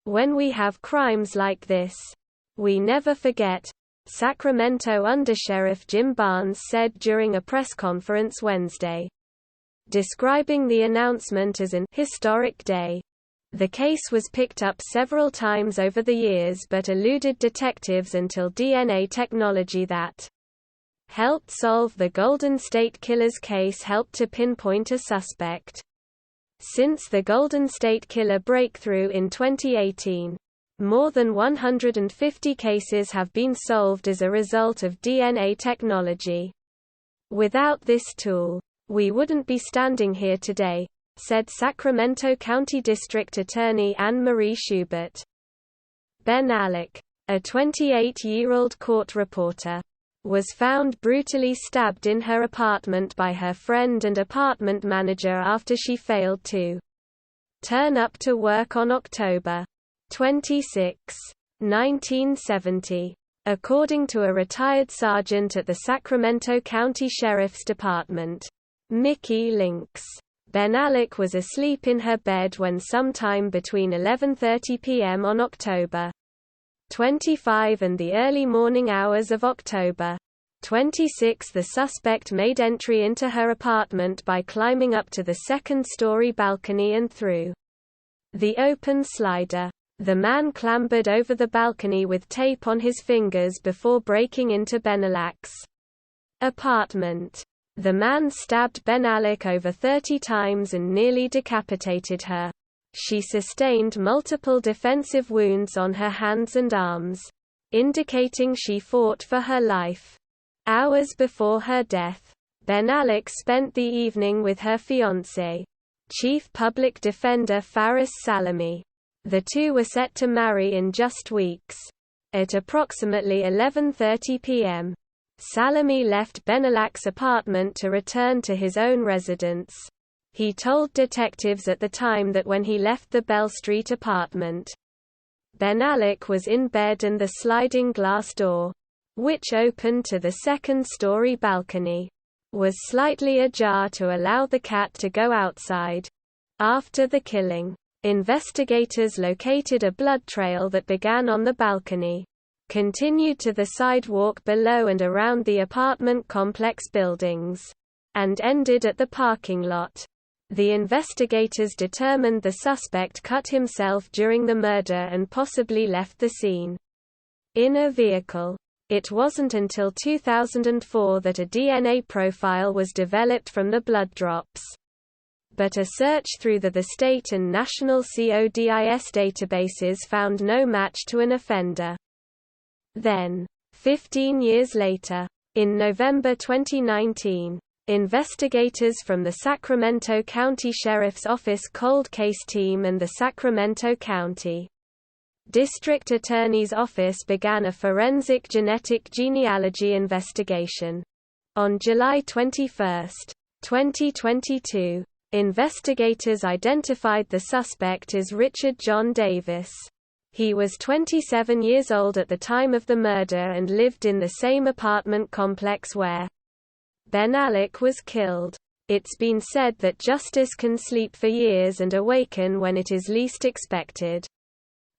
When we have crimes like this, we never forget, Sacramento Undersheriff Jim Barnes said during a press conference Wednesday, describing the announcement as an historic day. The case was picked up several times over the years but eluded detectives until DNA technology that helped solve the Golden State Killer's case helped to pinpoint a suspect. Since the Golden State Killer breakthrough in 2018, more than 150 cases have been solved as a result of DNA technology. Without this tool, we wouldn't be standing here today, said Sacramento County District Attorney Anne Marie Schubert. Bennallack, a 28-year-old court reporter, was found brutally stabbed in her apartment by her friend and apartment manager after she failed to turn up to work on October 26, 1970. According to a retired sergeant at the Sacramento County Sheriff's Department, Mickey Lynx, Bennallack was asleep in her bed when sometime between 11:30 p.m. on October 25 and the early morning hours of October 26. The suspect made entry into her apartment by climbing up to the second-story balcony and through the open slider. The man clambered over the balcony with tape on his fingers before breaking into Bennallack's apartment. The man stabbed Bennallack over 30 times and nearly decapitated her. She sustained multiple defensive wounds on her hands and arms, indicating she fought for her life. Hours before her death, Bennallack spent the evening with her fiancé, Chief Public Defender Faris Salami. The two were set to marry in just weeks. At approximately 11:30 p.m., Salami left Bennallack's apartment to return to his own residence. He told detectives at the time that when he left the Bell Street apartment, Bennallack was in bed and the sliding glass door, which opened to the second-story balcony, was slightly ajar to allow the cat to go outside. After the killing, investigators located a blood trail that began on the balcony, continued to the sidewalk below and around the apartment complex buildings, and ended at the parking lot. The investigators determined the suspect cut himself during the murder and possibly left the scene in a vehicle. It wasn't until 2004 that a DNA profile was developed from the blood drops. But a search through the state and national CODIS databases found no match to an offender. Then, 15 years later, in November 2019, investigators from the Sacramento County Sheriff's Office Cold Case Team and the Sacramento County District Attorney's Office began a forensic genetic genealogy investigation. On July 21, 2022, investigators identified the suspect as Richard John Davis. He was 27 years old at the time of the murder and lived in the same apartment complex where Bennallack was killed. It's been said that justice can sleep for years and awaken when it is least expected.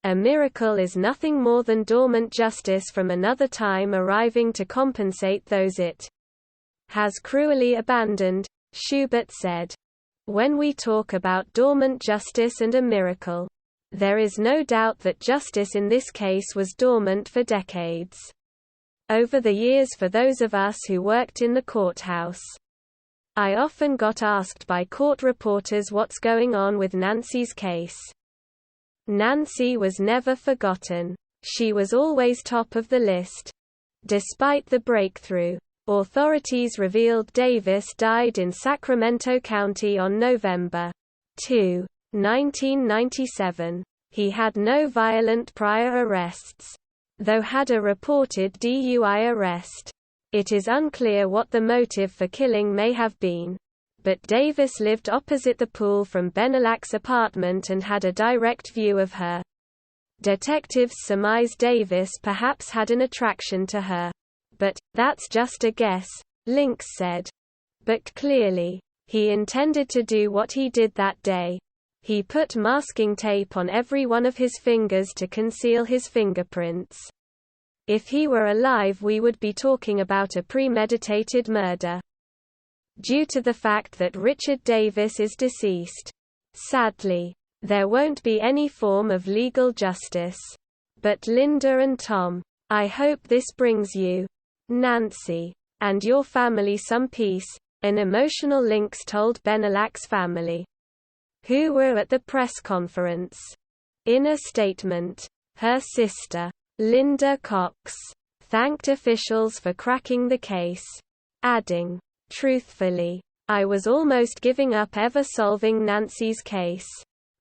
A miracle is nothing more than dormant justice from another time arriving to compensate those it has cruelly abandoned, Schubert said. When we talk about dormant justice and a miracle, there is no doubt that justice in this case was dormant for decades. Over the years, for those of us who worked in the courthouse, I often got asked by court reporters what's going on with Nancy's case. Nancy was never forgotten. She was always top of the list. Despite the breakthrough, authorities revealed Davis died in Sacramento County on November 2, 1997. He had no violent prior arrests, though had a reported DUI arrest. It is unclear what the motive for killing may have been, but Davis lived opposite the pool from Bennallack's apartment and had a direct view of her. Detectives surmise Davis perhaps had an attraction to her. But, that's just a guess, Lynx said. But clearly, he intended to do what he did that day. He put masking tape on every one of his fingers to conceal his fingerprints. If he were alive, we would be talking about a premeditated murder. Due to the fact that Richard Davis is deceased, sadly, there won't be any form of legal justice. But Linda and Tom, I hope this brings you, Nancy, and your family some peace, an emotional Lynx told Bennallack's family, who were at the press conference. In a statement, her sister, Linda Cox, thanked officials for cracking the case, adding, "Truthfully, I was almost giving up ever solving Nancy's case.